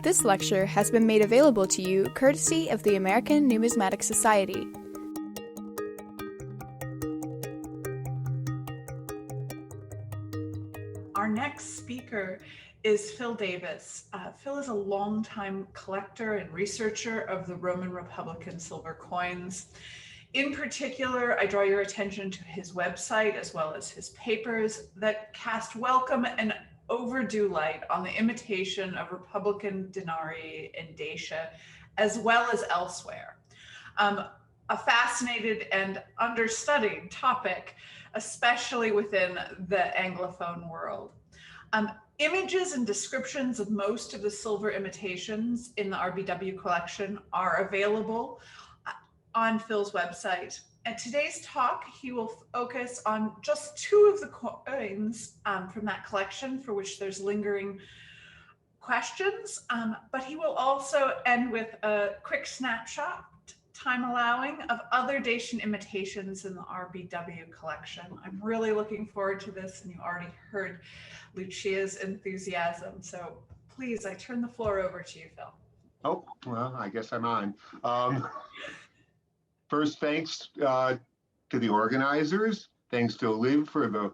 This lecture has been made available to you courtesy of the American Numismatic Society. Our next speaker is Phil Davis. Phil is a longtime collector and researcher of the Roman Republican silver coins. In particular, I draw your attention to his website as well as his papers that cast welcome and overdue light on the imitation of Republican denarii in Dacia, as well as elsewhere. A fascinated and understudied topic, especially within the Anglophone world. Images and descriptions of most of the silver imitations in the RBW collection are available on Phil's website. At today's talk, he will focus on just two of the coins from that collection for which there's lingering questions, but he will also end with a quick snapshot, time allowing, of other Dacian imitations in the RBW collection. I'm really looking forward to this, and you already heard Lucia's enthusiasm. So please, I turn the floor over to you, Phil. Oh, well, I guess I'm on. First, thanks to the organizers. Thanks to Liv for the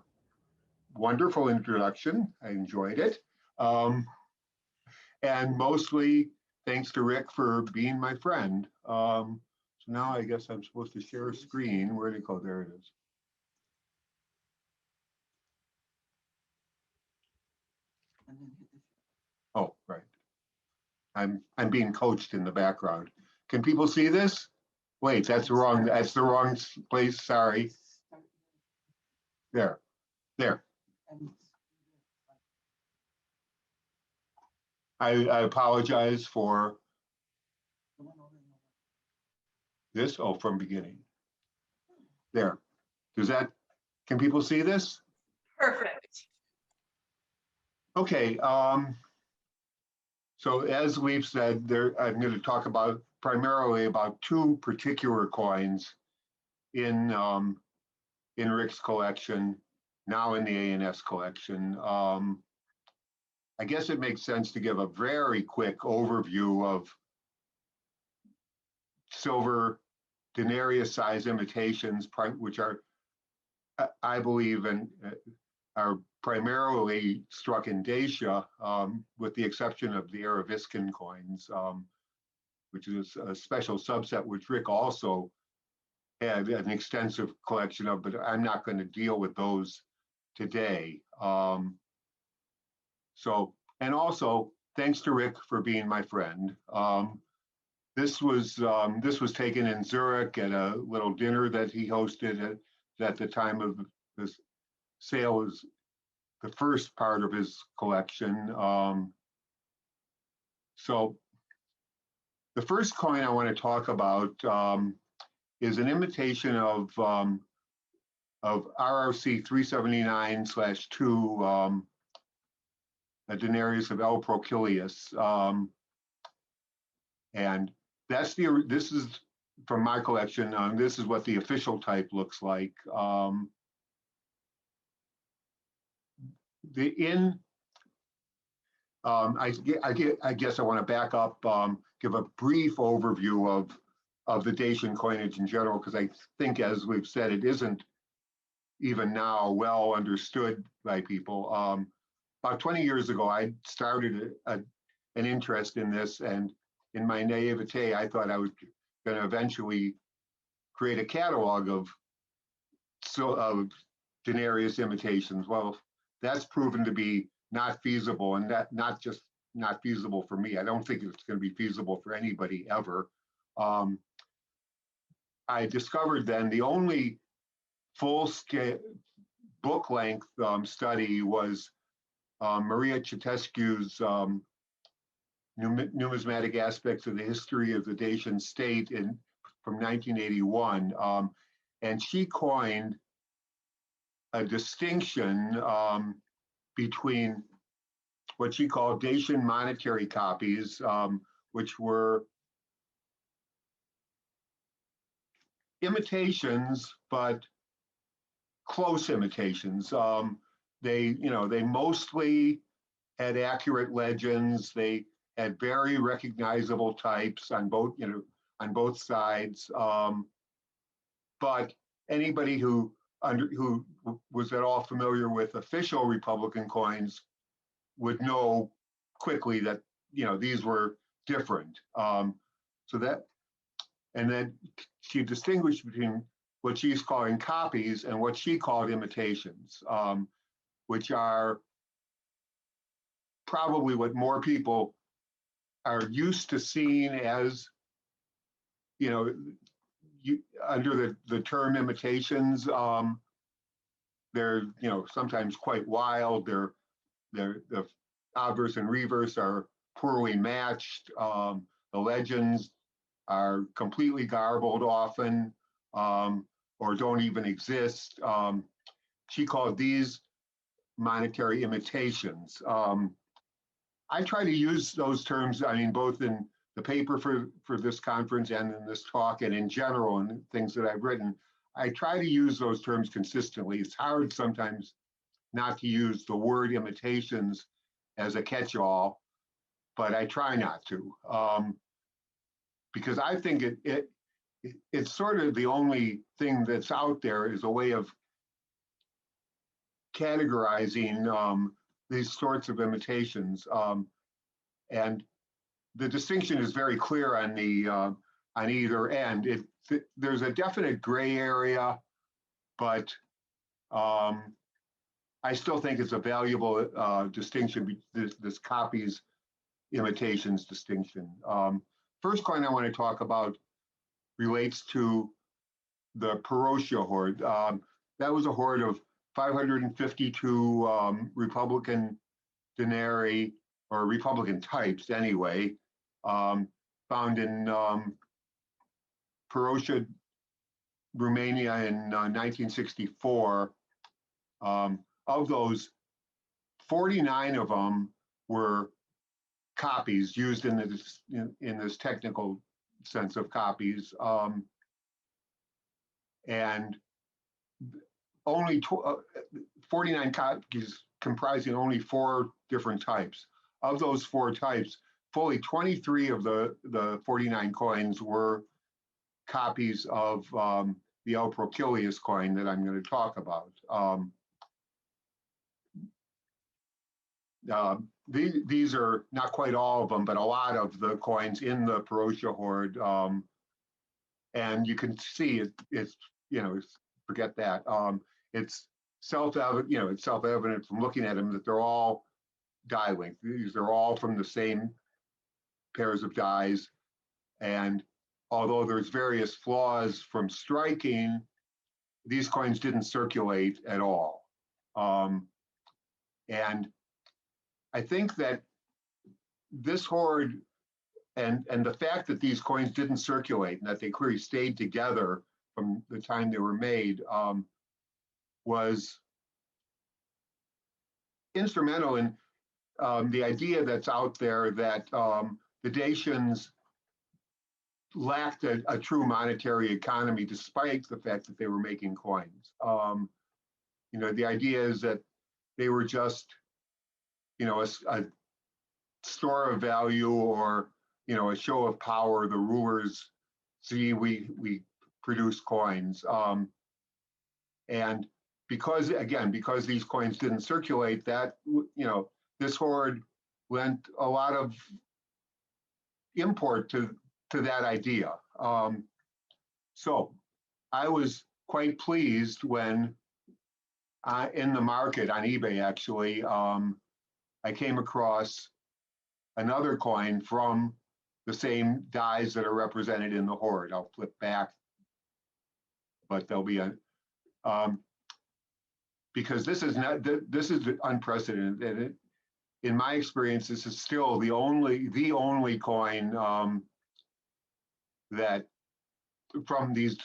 wonderful introduction. I enjoyed it. And mostly thanks to Rick for being my friend. So now I guess I'm supposed to share a screen. Where'd it go? There it is. Oh, right. I'm being coached in the background. Can people see this? Wait, that's the wrong place. Sorry. There. I apologize for this. Oh, from beginning. There. Can people see this? Perfect. Okay. So as we've said, I'm going to talk primarily about two particular coins in Rick's collection, now in the ANS collection. I guess it makes sense to give a very quick overview of silver denarius size imitations, which are, I believe, are primarily struck in Dacia, with the exception of the Araviscan coins, which is a special subset, which Rick also had an extensive collection of, but I'm not going to deal with those today. And also, thanks to Rick for being my friend. This was taken in Zurich at a little dinner that he hosted at the time of this sale. Was the first part of his collection. So the first coin I want to talk about is an imitation of RRC 379/2, a denarius of L. Procilius, and this is from my collection. This is what the official type looks like. I guess I want to back up, give a brief overview of the Dacian coinage in general, because I think, as we've said, it isn't even now well understood by people. About 20 years ago, I started an interest in this, and in my naivete, I thought I was going to eventually create a catalog of denarius imitations. Well, that's proven to be not feasible, and that not just not feasible for me. I don't think it's going to be feasible for anybody ever. I discovered then the only full-scale book-length study was Maria Cetescu's Numismatic Aspects of the History of the Dacian State from 1981. And she coined a distinction between what she called Dacian monetary copies, which were imitations, but close imitations. They mostly had accurate legends. They had very recognizable types on both sides. But anybody who was at all familiar with official Republican coins would know quickly that these were different. And then she distinguished between what she's calling copies and what she called imitations, which are probably what more people are used to seeing as, under the term imitations. They're sometimes quite wild. The obverse and reverse are poorly matched. The legends are completely garbled often, or don't even exist. She called these monetary imitations. I try to use those terms, both in the paper for this conference and in this talk and in general and things that I've written. I try to use those terms consistently. It's hard sometimes not to use the word imitations as a catch-all, but I try not to, because I think it's sort of the only thing that's out there is a way of categorizing these sorts of imitations, and the distinction is very clear on either end. There's a definite gray area, but I still think it's a valuable distinction, this copies imitations distinction. First coin I want to talk about relates to the Perosia hoard. That was a hoard of 552 Republican denarii, or Republican types anyway, found in Perosia, Romania in 1964. Of those, 49 of them were copies used in this technical sense of copies, and only 49 copies comprising only 4 different types. Of those 4 types, fully 23 of the 49 coins were copies of the L. Procilius coin that I'm going to talk about. These are not quite all of them, but a lot of the coins in the Perosia hoard. And you can see it's forget that. It's self-evident from looking at them that they're all die length. These are all from the same pairs of dies. And although there's various flaws from striking, these coins didn't circulate at all. And I think that this hoard and the fact that these coins didn't circulate and that they clearly stayed together from the time they were made was instrumental in the idea that's out there that the Dacians lacked a true monetary economy despite the fact that they were making coins. The idea is that they were just, a store of value, or, a show of power. The rulers see we produce coins. And because these coins didn't circulate, that, this hoard lent a lot of import to that idea. So I was quite pleased when in the market on eBay, actually, I came across another coin from the same dies that are represented in the hoard. I'll flip back, but there'll be because this is unprecedented. And in my experience, this is still the only coin that from these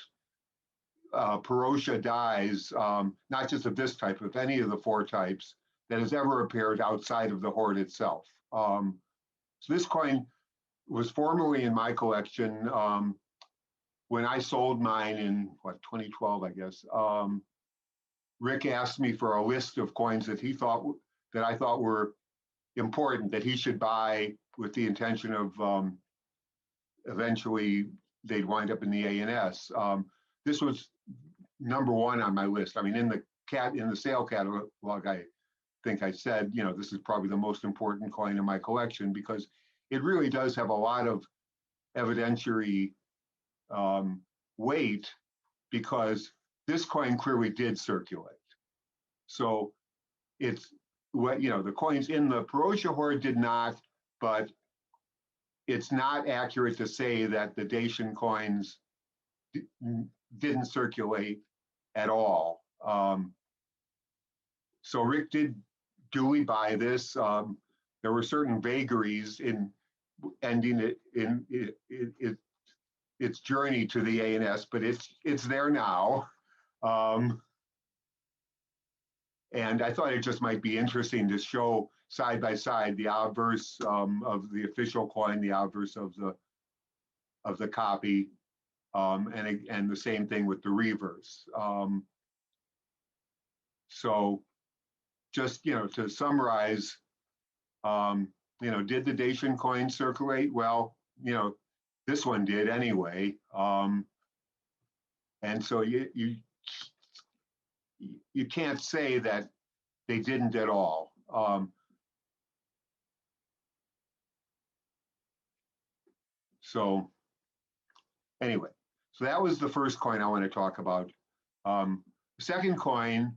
Perosia dies, not just of this type, of any of the 4 types, that has ever appeared outside of the hoard itself. So this coin was formerly in my collection. When I sold mine in 2012, I guess, Rick asked me for a list of coins that I thought were important, that he should buy, with the intention of eventually they'd wind up in the ANS. This was number one on my list. I mean, in the sale catalog, I think I said, you know, this is probably the most important coin in my collection because it really does have a lot of evidentiary weight because this coin clearly did circulate. So it's what, you know, the coins in the Perosia hoard did not, but it's not accurate to say that the Dacian coins didn't circulate at all. So Rick did duly buy this. There were certain vagaries in ending it in its journey to the ANS, but it's there now. And I thought it just might be interesting to show side by side the obverse of the official coin, the obverse of the copy, and the same thing with the reverse. So just, you know, to summarize, you know, did the Dacian coin circulate? Well, you know, this one did anyway. And so you can't say that they didn't at all. So anyway, so that was the first coin I want to talk about. The second coin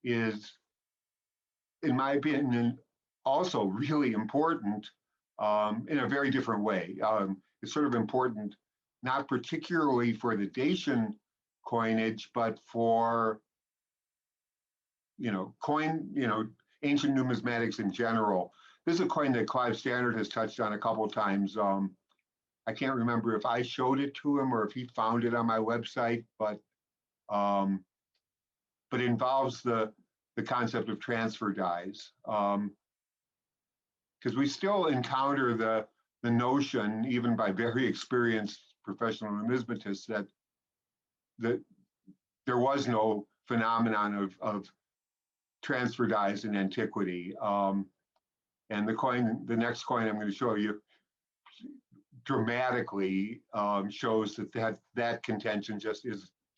is, in my opinion, also really important in a very different way. It's sort of important, not particularly for the Dacian coinage, but for, you know, ancient numismatics in general. This is a coin that Clive Stannard has touched on a couple of times. I can't remember if I showed it to him or if he found it on my website, but it involves the concept of transfer dies. Because we still encounter the notion, even by very experienced professional numismatists, that there was no phenomenon of transfer dies in antiquity. And the next coin I'm going to show you dramatically shows that contention just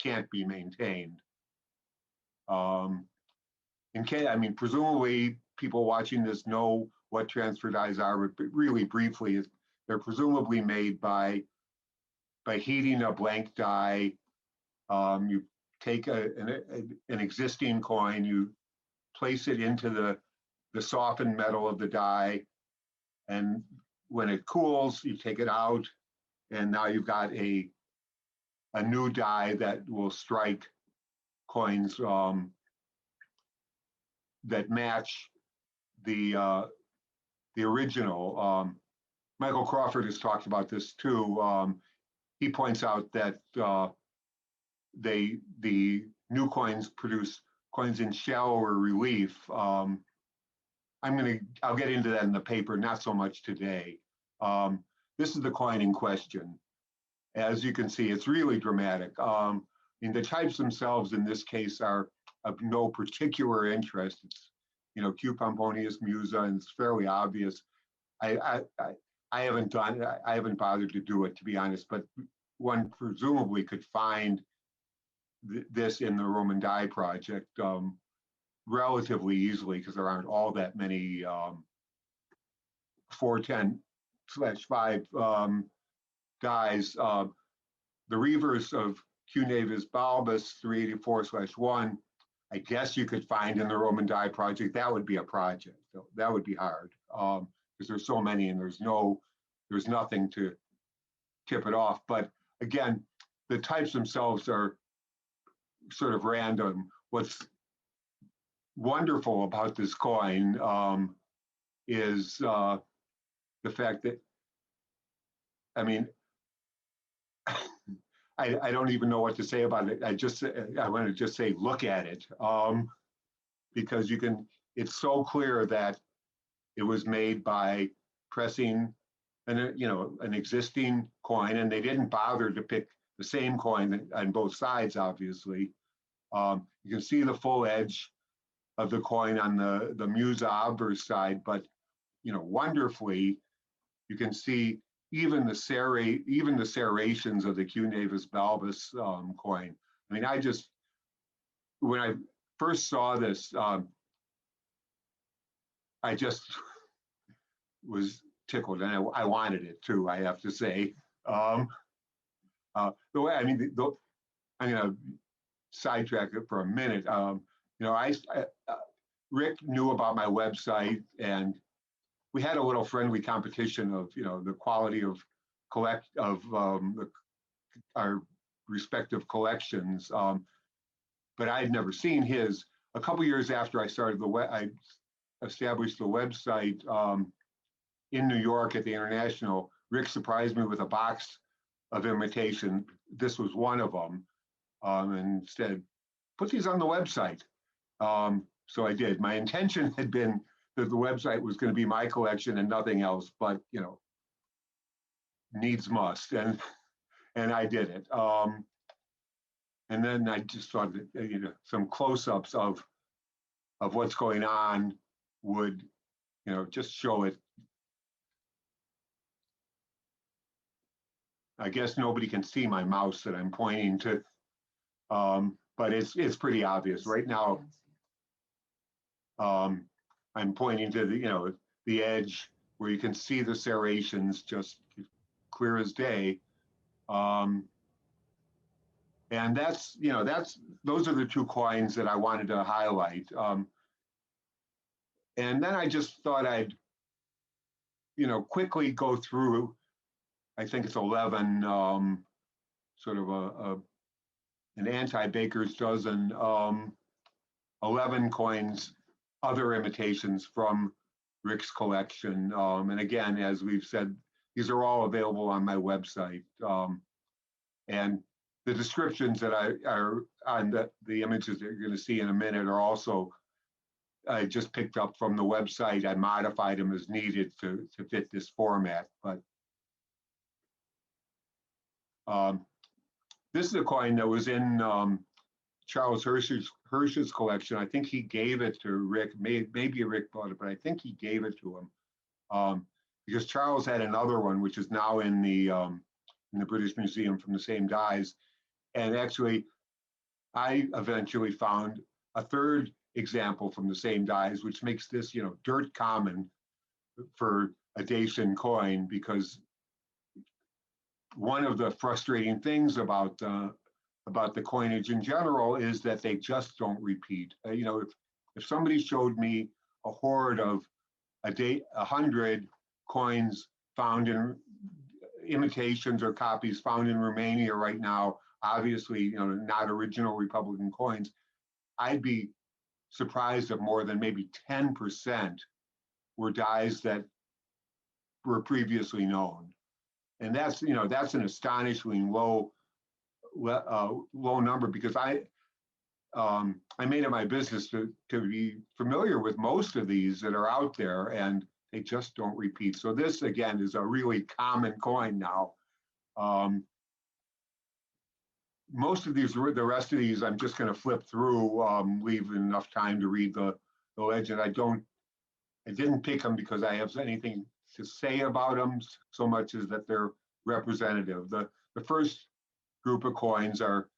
can't be maintained. I mean, presumably people watching this know what transfer dies are, but really briefly, they're presumably made by heating a blank die. You take an existing coin, you place it into the softened metal of the die, and when it cools, you take it out, and now you've got a new die that will strike coins that match the original. Michael Crawford has talked about this too. He points out that the new coins produce coins in shallower relief. I'll get into that in the paper, not so much today. This is the coin in question. As you can see, it's really dramatic. And the types themselves in this case are of no particular interest. It's, you know, Q Pomponius Musa, and it's fairly obvious. I haven't bothered to do it, to be honest, but one presumably could find this in the Roman die project relatively easily, because there aren't all that many 410/5 dies. The reverse of Q Navis Balbus 384/1, I guess you could find in the Roman die project. That would be a project. That would be hard because there's so many and there's nothing to tip it off. But again, the types themselves are sort of random. What's wonderful about this coin is the fact that, I mean, I don't even know what to say about it. I want to just say, look at it, because it's so clear that it was made by pressing an existing coin, and they didn't bother to pick the same coin on both sides, obviously. You can see the full edge of the coin on the Musa obverse side, but wonderfully, you can see even the serrations of the Q Navis Balbus coin. I mean, when I first saw this, I just was tickled, and I wanted it too, I have to say. The way, I mean, I'm going to sidetrack it for a minute. Rick knew about my website, and we had a little friendly competition of, the quality of our respective collections. But I had never seen his. A couple years after I started I established the website in New York at the International. Rick surprised me with a box of imitation. This was one of them, and said, "Put these on the website." So I did. My intention had been that the website was going to be my collection and nothing else, but needs must, and I did it. And then I just thought that some close-ups of what's going on would just show it. I guess nobody can see my mouse that I'm pointing to, but it's pretty obvious right now. I'm pointing to the edge where you can see the serrations just clear as day. And those are the two coins that I wanted to highlight. And then I just thought I'd, quickly go through, I think it's 11, sort of an anti-baker's dozen, 11 coins, other imitations from Rick's collection. And again, as we've said, these are all available on my website. And the descriptions that are on the images that you're going to see in a minute are also, I just picked up from the website. I modified them as needed to fit this format. But this is a coin that was in Charles Hirsch's collection. I think he gave it to Rick. Maybe Rick bought it, but I think he gave it to him because Charles had another one, which is now in the British Museum from the same dies. And actually, I eventually found a third example from the same dies, which makes this, dirt common for a Dacian coin, because one of the frustrating things about the coinage in general is that they just don't repeat. If somebody showed me a hoard of 100 coins found in imitations or copies found in Romania right now, obviously, not original Republican coins, I'd be surprised if more than maybe 10% were dies that were previously known. And that's an astonishingly low number, because I made it my business to be familiar with most of these that are out there, and they just don't repeat. So this, again, is a really common coin now. Most of these, the rest of these, I'm just going to flip through, leave enough time to read the legend. I didn't pick them because I have anything to say about them so much as that they're representative. The first group of coins are,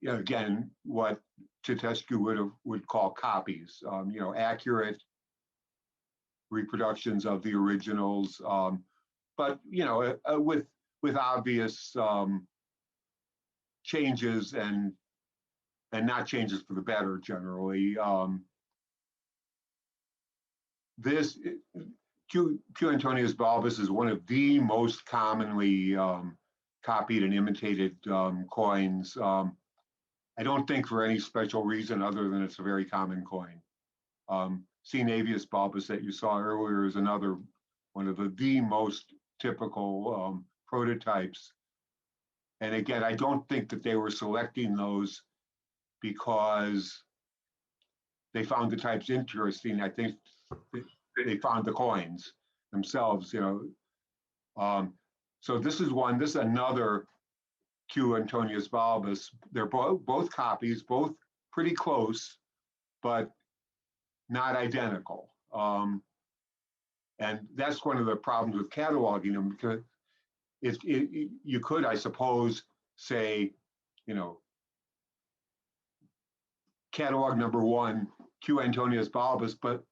again, what Cetescu would call copies, accurate reproductions of the originals, but with obvious changes and not changes for the better generally. This Q Antonius Balbus is one of the most commonly copied and imitated coins. I don't think for any special reason other than it's a very common coin. C. Navius Balbus that you saw earlier is another one of the most typical prototypes. And again, I don't think that they were selecting those because they found the types interesting. I think they found the coins themselves, So this is another Q Antonius Balbus. They're both copies, both pretty close, but not identical. And that's one of the problems with cataloging them, because you could, I suppose, say, you know, catalog number 1, Q. Antonius Balbus, but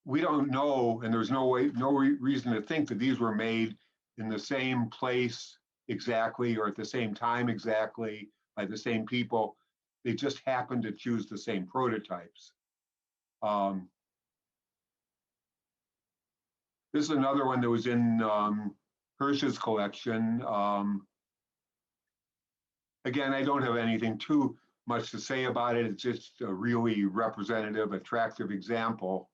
we don't know, and there's no reason to think that these were made in the same place exactly, or at the same time exactly, by the same people. They just happened to choose the same prototypes. This is another one that was in Hirsch's collection. Again, I don't have anything too much to say about it. It's just a really representative, attractive example.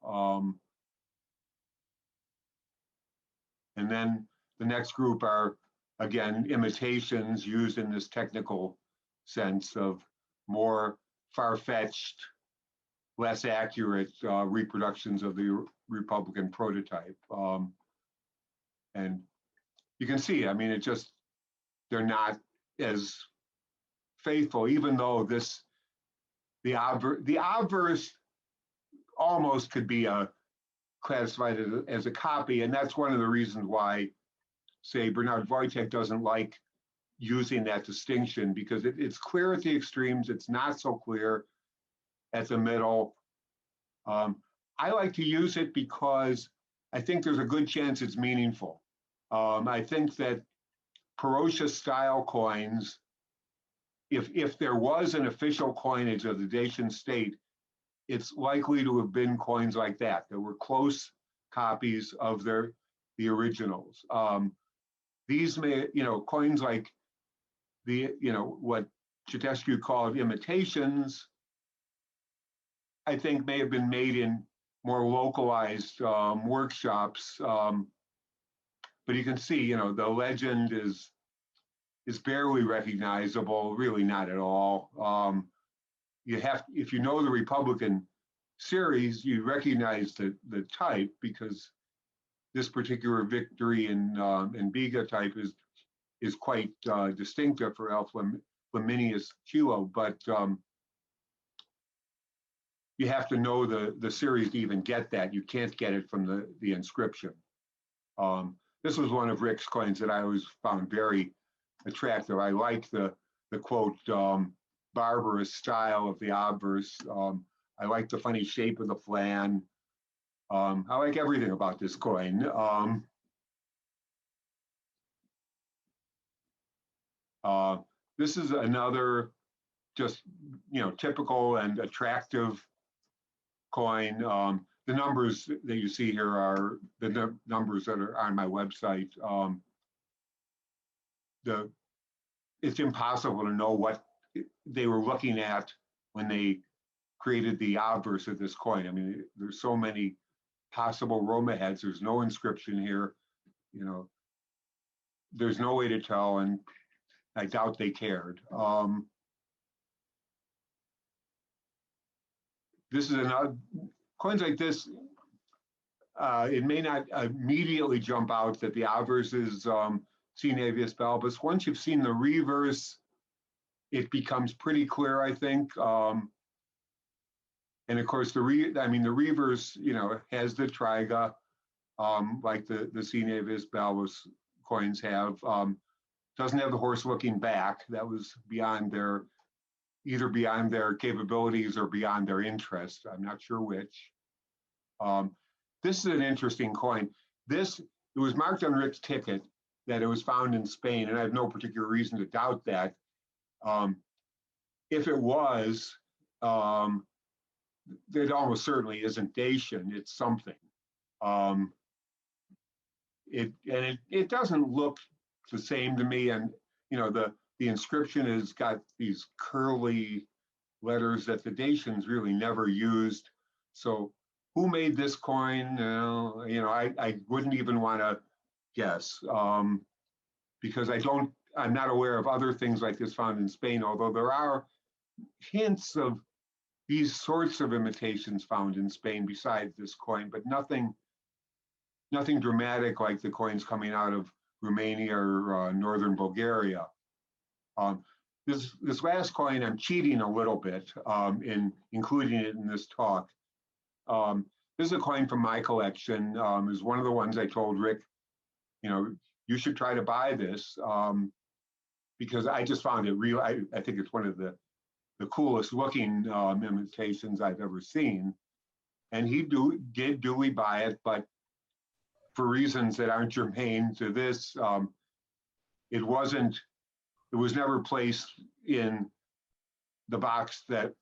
And then the next group are, again, imitations used in this technical sense of more far-fetched, less accurate reproductions of the Republican prototype. And you can see, I mean, they're not as faithful, even though the obverse almost could be classified as a copy. And that's one of the reasons why, say, Bernard Wojtek doesn't like using that distinction, because it's clear at the extremes, it's not so clear at the middle. I like to use it because I think there's a good chance it's meaningful. I think that Perotia style coins, if there was an official coinage of the Dacian state, it's likely to have been coins like that. There were close copies of the originals. These may, coins like what Cetescu called imitations, I think may have been made in more localized workshops. But you can see, the legend is barely recognizable, really not at all. If you know the Republican series, you recognize the type, because this particular victory in Biga type is quite distinctive for L. Flaminius Chilo, but you have to know the series to even get that. You can't get it from the inscription. This was one of Rick's coins that I always found very attractive. I like the quote, barbarous style of the obverse. I like the funny shape of the flan. I like everything about this coin. This is another just, typical and attractive coin. The numbers that you see here are the numbers that are on my website. It's impossible to know what they were looking at when they created the obverse of this coin. I mean, there's so many possible Roma heads. There's no inscription here. There's no way to tell, and I doubt they cared. This is another, coins like this, it may not immediately jump out that the obverse is C. Naevius Balbus. Once you've seen the reverse, it becomes pretty clear, I think. And of course, the reverse, has the triga, like the C. Naevius Balbus coins have. Doesn't have the horse looking back. That was either beyond their capabilities or beyond their interest. I'm not sure which. This is an interesting coin. It was marked on Rick's ticket that it was found in Spain, and I have no particular reason to doubt that. If it was, it almost certainly isn't Dacian, it's something. It doesn't look the same to me, and the inscription has got these curly letters that the Dacians really never used. So who made this coin? I wouldn't even want to guess, because I'm not aware of other things like this found in Spain, although there are hints of these sorts of imitations found in Spain besides this coin, but nothing dramatic like the coins coming out of Romania or northern Bulgaria. This last coin, I'm cheating a little bit in including it in this talk. this is a coin from my collection. It was one of the ones I told Rick, you should try to buy this, because I just found it real. I think it's one of the coolest looking imitations I've ever seen. And he did duly buy it, but for reasons that aren't germane to this, it was never placed in the box that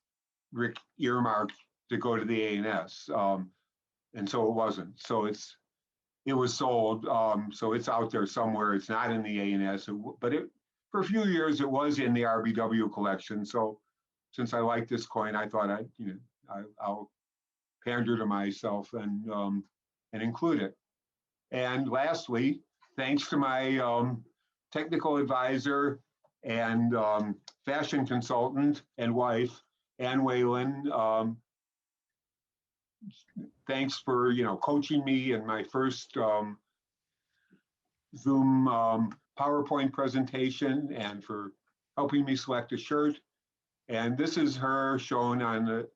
Rick earmarked to go to the A&S. And so it wasn't. So it was sold. So it's out there somewhere. It's not in the A&S, but for a few years it was in the RBW collection. So since I like this coin, I thought I'll pander to myself and include it. And lastly, thanks to my technical advisor and fashion consultant and wife, Ann Whalen, thanks for coaching me in my first Zoom PowerPoint presentation and for helping me select a shirt. And this is her shown on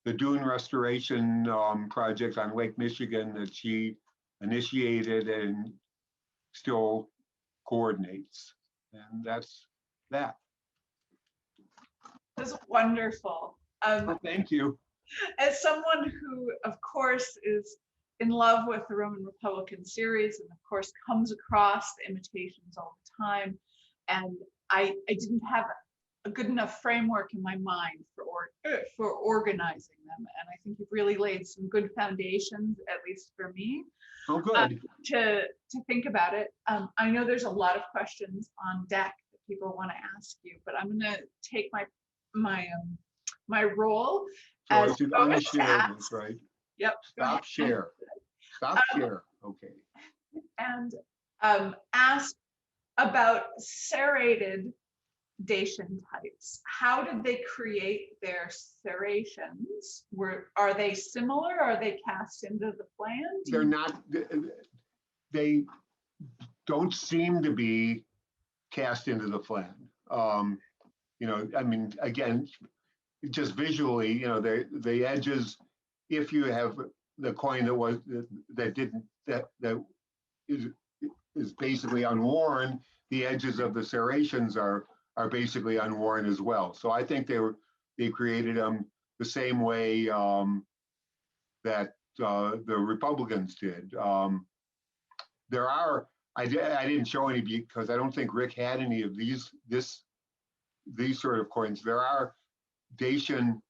the dune restoration project on Lake Michigan that she initiated and still coordinates. And that's that. That's wonderful. Well, thank you. As someone who, of course, is in love with the Roman Republican series and, of course, comes across the imitations all the time, and I didn't have a good enough framework in my mind for organizing them, and I think you've really laid some good foundations, at least for me. Oh, good. To think about it. I know there's a lot of questions on deck that people want to ask you, but I'm going to take my role. So I should unshare this, right? Yep. Stop share. Stop share. Okay. And ask about serrated Dacian types. How did they create their serrations? Are they similar? Are they cast into the plan? They're not. They don't seem to be cast into the flan. I mean, again, just visually, the edges, if you have the coin that is basically unworn, the edges of the serrations are basically unworn as well. So I think they created them the same way that the Republicans did. I didn't show any because I don't think Rick had any of these sort of coins. There are Dacian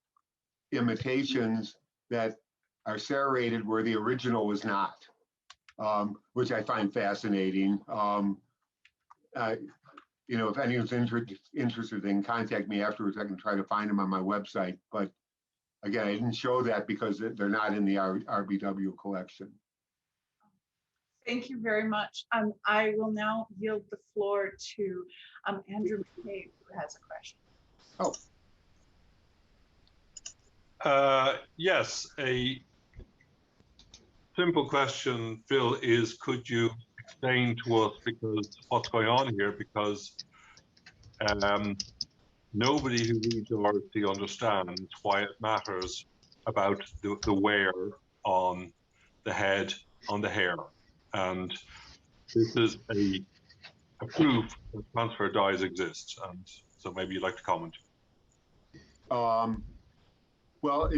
imitations that are serrated where the original was not, which I find fascinating. If anyone's interested, they can contact me afterwards. I can try to find them on my website. But again, I didn't show that because they're not in the RBW collection. Thank you very much. I will now yield the floor to Andrew McCabe, who has a question. Yes, a simple question, Phil, is could you explain to us what's going on here? Because nobody who reads RC understands why it matters about the wear on the head, on the hair. And this is a proof that transfer dyes exist. And so maybe you'd like to comment. Well,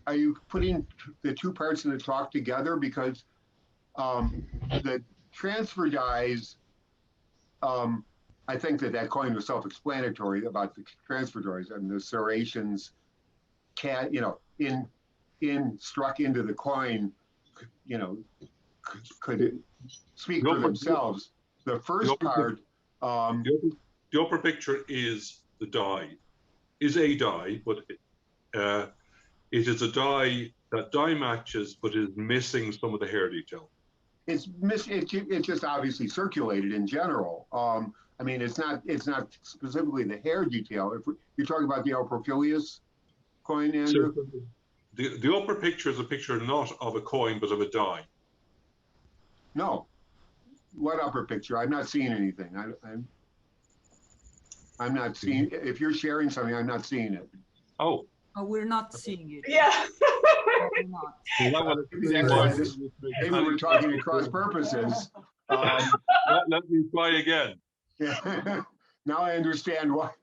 are you putting the two parts of the talk together? Because the transfer dyes, I think that coin was self-explanatory about the transfer dyes and the serrations struck into the coin, could speak for themselves. The first part. The upper picture is the dye, a dye, but it is a dye that dye matches, but is missing some of the hair detail. It's just obviously circulated in general. I mean, it's not specifically the hair detail. If you're talking about the Alprophilius coin, Andrew? So the upper picture is a picture not of a coin, but of a dye. No. What upper picture? I'm not seeing anything. I'm not seeing. If you're sharing something, I'm not seeing it. Oh. Oh, we're not seeing it. Yeah. Probably not. So that will explain That's why why this, maybe we're talking at cross purposes. Let me try again. Now I understand what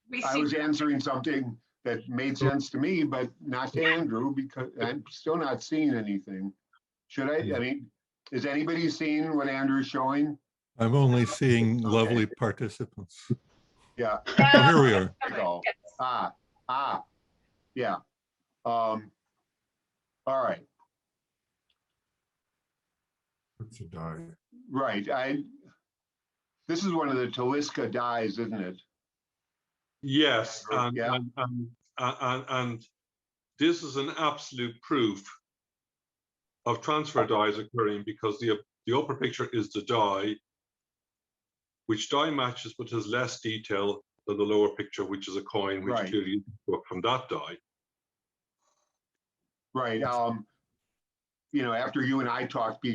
We I see was answering something that made sense to me, but not to Andrew, because I'm still not seeing anything. Should I mean, is anybody seeing what Andrew's showing? I'm only seeing lovely participants. Yeah. Oh, here we are. There you go. Yeah. All right. It's a die. Right. This is one of the Taliska dies, isn't it? Yes, Yeah. and this is an absolute proof of transfer dies occurring, because the upper picture is the die, which die matches but has less detail than the lower picture, which is a coin, which Right. clearly is from that die. Right. You know, after you and I talked,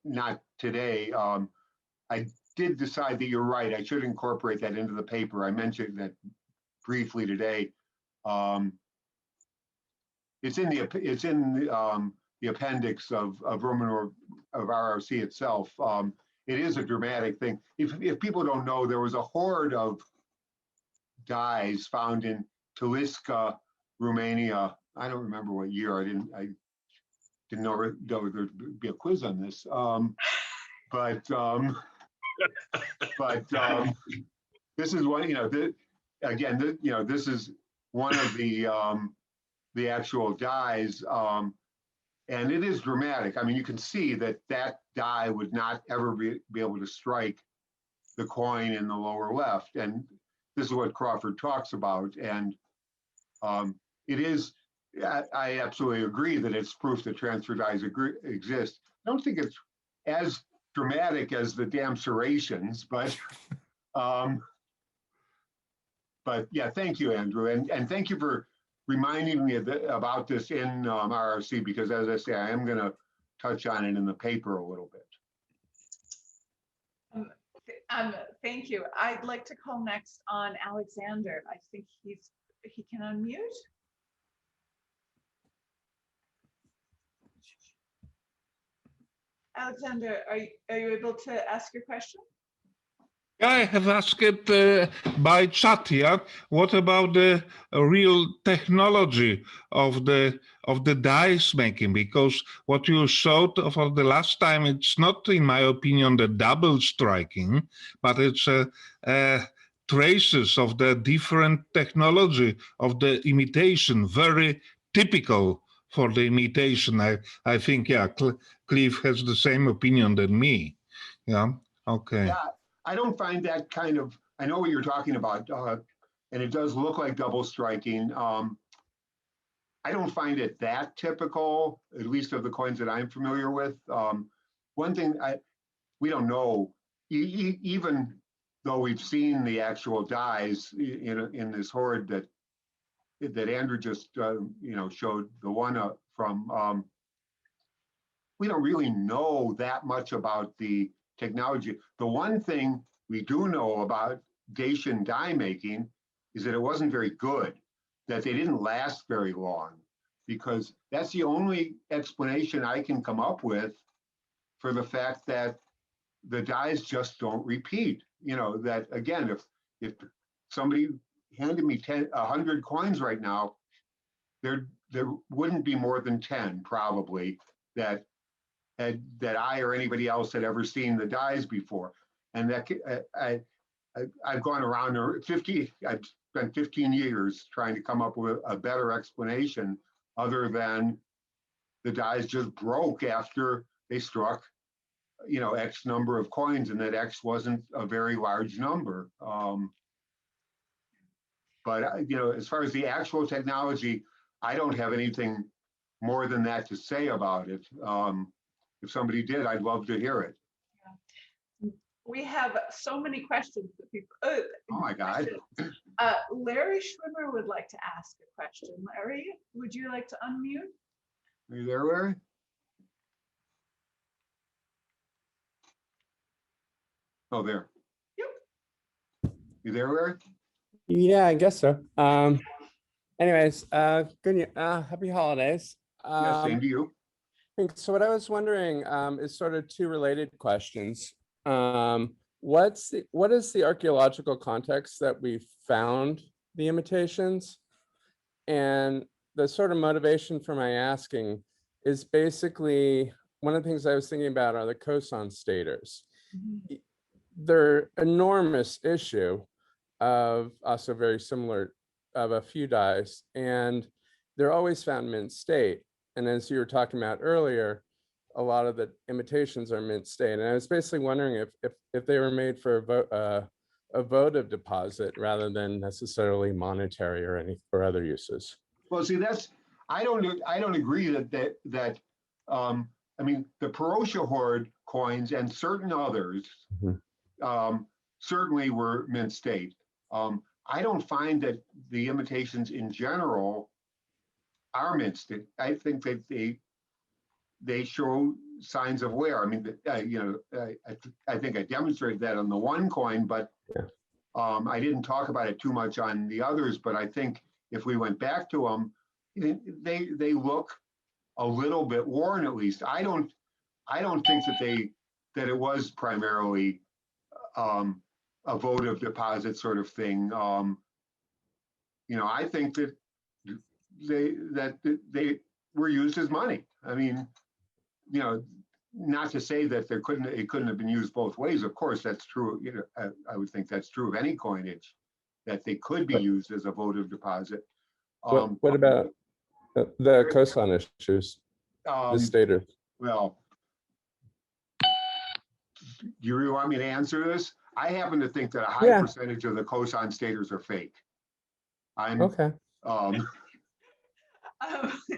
not today, I did decide that you're right. I should incorporate that into the paper. I mentioned that briefly today. It's in the appendix of Roman or of RRC itself. It is a dramatic thing. If people don't know, there was a horde of dies found in Taliska, Romania. I don't remember what year. I didn't know there'd be a quiz on this. But this is one, you know, again, you know, this is one of the actual dies, and it is dramatic. I mean, you can see that die would not ever be able to strike the coin in the lower left, and this is what Crawford talks about. And it is, I absolutely agree that it's proof that transfer dies exist. I don't think it's as dramatic as the damn serrations, but yeah, thank you, Andrew, and thank you for reminding me about this in RRC, because as I say, I am going to touch on it in the paper a little bit. Thank you. I'd like to call next on Alexander. I think he can unmute. Alexander, are you able to ask your question? I have asked it by chat. Yeah. What about the real technology of the dice making? Because what you showed for the last time, it's not, in my opinion, the double striking, but it's traces of the different technology of the imitation, very typical for the imitation. I think, yeah, Cliff has the same opinion than me. Yeah. Okay. Yeah. I don't find that kind of, I know what you're talking about, and it does look like double striking. I don't find it that typical, at least of the coins that I'm familiar with. One thing we don't know, even though we've seen the actual dies in this horde that Andrew just you know, showed the one from, we don't really know that much about the technology. The one thing we do know about Dacian die making is that it wasn't very good, that they didn't last very long, because that's the only explanation I can come up with for the fact that the dies just don't repeat. You know, that again, if somebody handed me 100 coins right now, there wouldn't be more than 10 probably that I or anybody else had ever seen the dies before. And that I've gone around 50, I've spent 15 years trying to come up with a better explanation other than the dies just broke after they struck, you know, X number of coins, and that X wasn't a very large number. But, you know, as far as the actual technology, I don't have anything more than that to say about it. If somebody did, I'd love to hear it. Yeah. We have so many questions that people. Oh my God. Larry Schwimmer would like to ask a question. Larry, would you like to unmute? Are you there, Larry? Oh, there. Yep. You there, Larry? Yeah, I guess so. Anyways, happy holidays. Yeah, same to you. So what I was wondering is sort of two related questions. What is the archaeological context that we found the imitations? And the sort of motivation for my asking is basically one of the things I was thinking about are the cosan staters. They're enormous issue of also very similar of a few dies, and they're always found mint state. And as you were talking about earlier, a lot of the imitations are mint state. And I was basically wondering if they were made for a votive deposit rather than necessarily monetary or other uses. Well, see, I don't agree that I mean, the Parotia Horde coins and certain others certainly were mint state. I don't find that the imitations in general are mint state. I think that they show signs of wear. I mean, I think I demonstrated that on the one coin, but I didn't talk about it too much on the others. But I think if we went back to them, they look a little bit worn. At least I don't think that it was primarily a votive deposit sort of thing. I think that they were used as money. I mean, not to say that it couldn't have been used both ways. Of course, that's true. I would think that's true of any coinage, that they could be used as a votive deposit. What about the cosan issues? The staters. Well, do you really want me to answer this? I happen to think that a high percentage of the cosan staters are fake. Okay.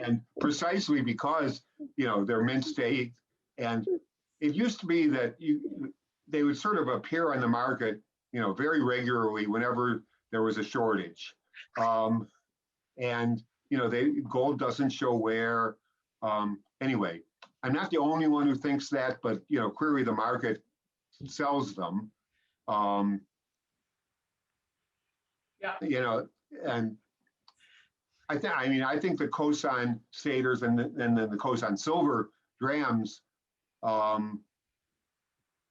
And precisely because they're mint state, and it used to be that they would sort of appear on the market very regularly whenever there was a shortage, and gold doesn't show wear. Anyway, I'm not the only one who thinks that, but clearly the market sells them. And I think the cosan staters and then the cosan silver drams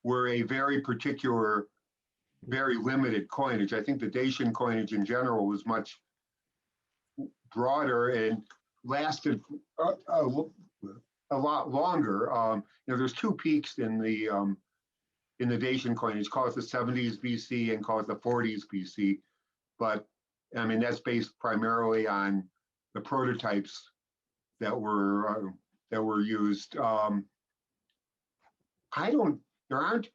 were a very particular, very limited coinage. I think the Dacian coinage in general was much broader and lasted a lot longer. There's two peaks in the Dacian coinage, call it the 70s BC and call it the 40s BC. But I mean, that's based primarily on the prototypes that were used. There aren't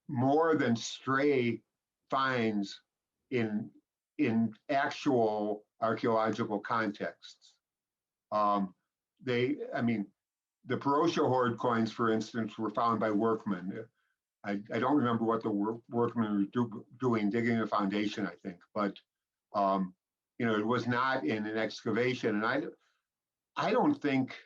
more than stray finds in actual archaeological contexts. The Parotia Horde coins, for instance, were found by workmen. I don't remember what the workmen were doing, digging a foundation, I think, but it was not in an excavation, and I don't think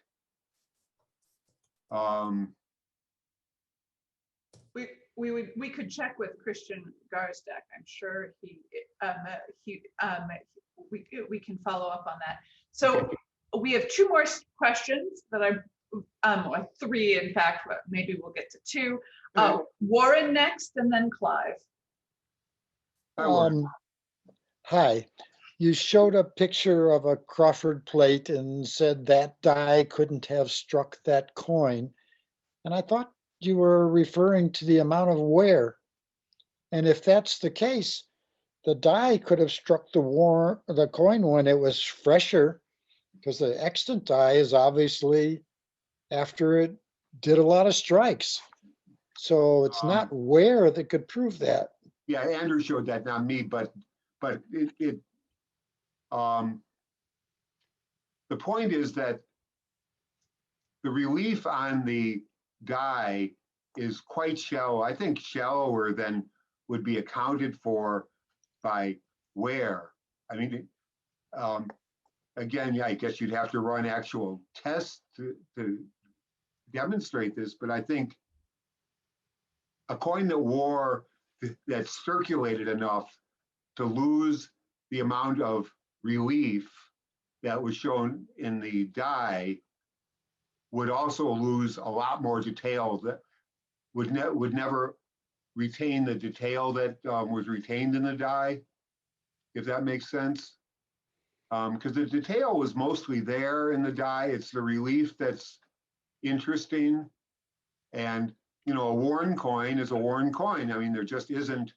we could check with Christian Garstek. I'm sure we can follow up on that. So we have two more questions that or three, in fact, but maybe we'll get to two. Warren next, and then Clive. Hi. You showed a picture of a Crawford plate and said that die couldn't have struck that coin. And I thought you were referring to the amount of wear. And if that's the case, the die could have struck the coin when it was fresher, because the extant die is obviously after it did a lot of strikes. So it's not wear that could prove that. Yeah, Andrew showed that, not me, but the point is that the relief on the die is quite shallow. I think shallower than would be accounted for by wear. I mean, again, I guess you'd have to run actual tests to demonstrate this, but I think a coin that circulated enough to lose the amount of relief that was shown in the die would also lose a lot more detail that would never retain the detail that was retained in the die, if that makes sense. Because the detail was mostly there in the die. It's the relief that's interesting. And, you know, a worn coin is a worn coin. I mean, there just isn't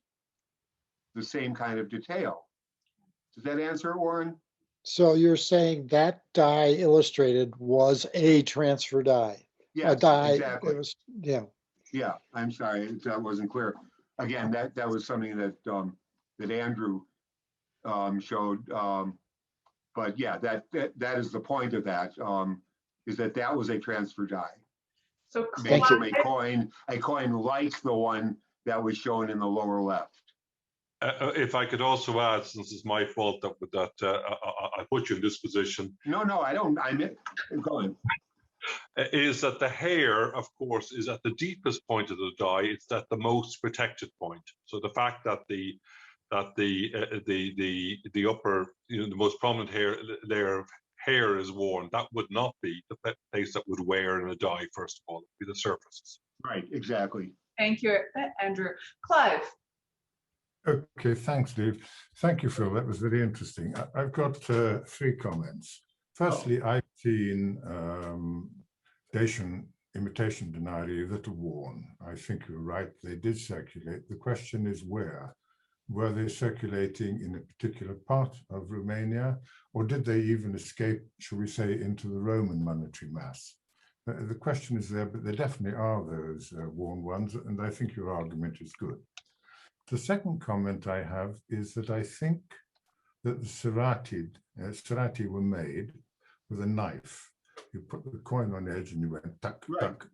the same kind of detail. Does that answer, Warren? So you're saying that die illustrated was a transfer die? Yes, A die, exactly. it was, yeah. Yeah, I'm sorry, that wasn't clear. Again, that was something that that Andrew showed. But yeah, that is the point of that, is that was a transfer die. So Made from Clive, a coin like the one that was shown in the lower left. If I could also add, since it's my fault that I put you in this position. No, I don't. Go ahead. Is that the hair, of course, is at the deepest point of the die. It's at the most protected point. So the fact that the upper, you know, the most prominent layer of hair is worn, that would not be the place that would wear in a die. First of all, it would be the surfaces. Right, exactly. thank you, Andrew. Clive. Okay, thanks, Dave. Thank you, Phil. That was very interesting. I've got 3 comments. Firstly, I've seen Dacian imitation denarii that are worn. I think you're right, they did circulate. The question is where? Were they circulating in a particular part of Romania, or did they even escape, shall we say, into the Roman monetary mass? The question is there, but there definitely are those worn ones, and I think your argument is good. The second comment I have is that I think that the serrati were made with a knife. You put the coin on the edge and you went tuck, Right. tuck,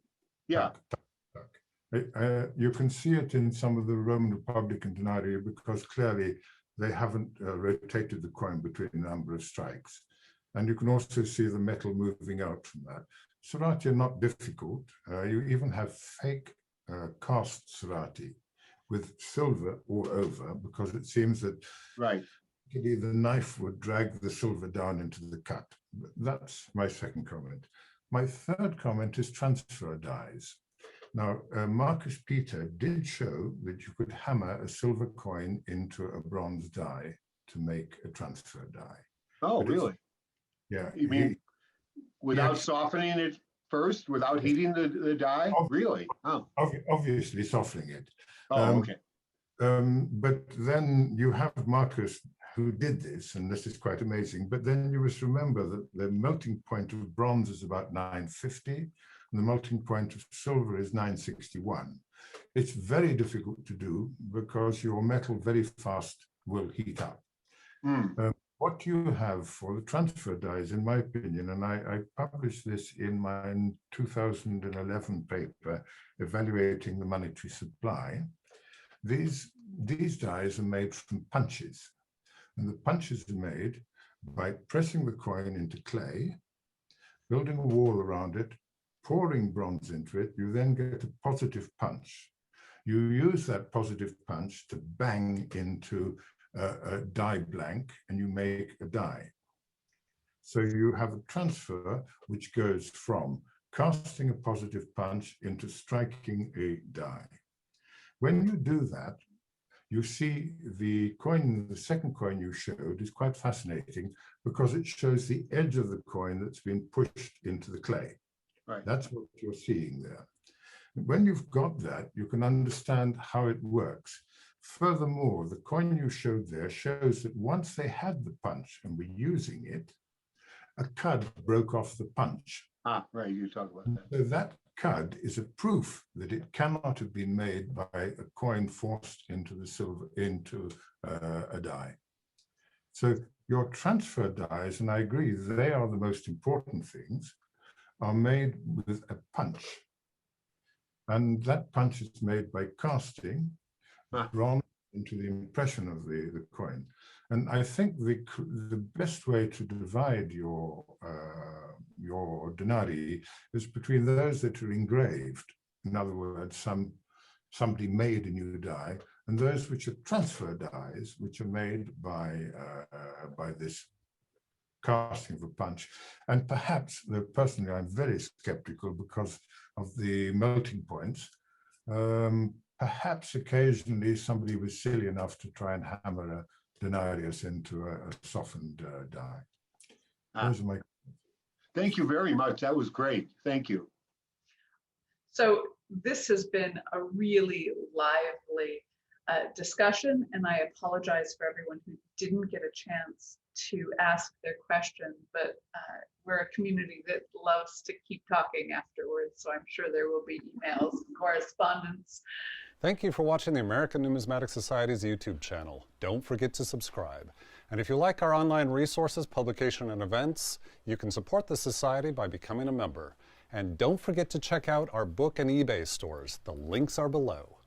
Yeah. tuck, tuck, tuck. You can see it in some of the Roman Republican denarii because clearly they haven't rotated the coin between a number of strikes. And you can also see the metal moving out from that. Serrati are not difficult. You even have fake cast serrati with silver all over, because it seems that Right. the knife would drag the silver down into the cut. That's my second comment. My third comment is transfer dies. Now, Marcus Peter did show that you could hammer a silver coin into a bronze die to make a transfer die. Oh, really? Yeah. You mean without softening it first, without heating the die? Really? Oh. Obviously softening it. Oh, okay. But then you have Marcus who did this, and this is quite amazing. But then you must remember that the melting point of bronze is about 950, and the melting point of silver is 961. It's very difficult to do because your metal very fast will heat up. What you have for the transfer dies, in my opinion, and I published this in my 2011 paper, Evaluating the Monetary Supply, these dies are made from punches. And the punches are made by pressing the coin into clay, building a wall around it, pouring bronze into it. You then get a positive punch. You use that positive punch to bang into a die blank, and you make a die. So you have a transfer which goes from casting a positive punch into striking a die. When you do that, you see the coin, the second coin you showed is quite fascinating because it shows the edge of the coin that's been pushed into the clay. Right. That's what you're seeing there. When you've got that, you can understand how it works. Furthermore, the coin you showed there shows that once they had the punch and were using it, a cud broke off the punch. Ah, right, you talk about that. So that cud is a proof that it cannot have been made by a coin forced into the silver, into a die. So your transfer dies, and I agree, they are the most important things, are made with a punch. And that punch is made by casting bronze into the impression of the coin. And I think the best way to divide your denarii is between those that are engraved, in other words, somebody made a new die, and those which are transfer dies, which are made by this casting of a punch. And perhaps, though personally I'm very skeptical because of the melting points, perhaps occasionally somebody was silly enough to try and hammer a Denarius into a softened die. Those are my. Thank you very much. That was great. Thank you. So this has been a really lively discussion, and I apologize for everyone who didn't get a chance to ask their question, but we're a community that loves to keep talking afterwards, so I'm sure there will be emails and correspondence. Thank you for watching the American Numismatic Society's YouTube channel. Don't forget to subscribe. And if you like our online resources, publication, and events, you can support the Society by becoming a member. And don't forget to check out our book and eBay stores. The links are below.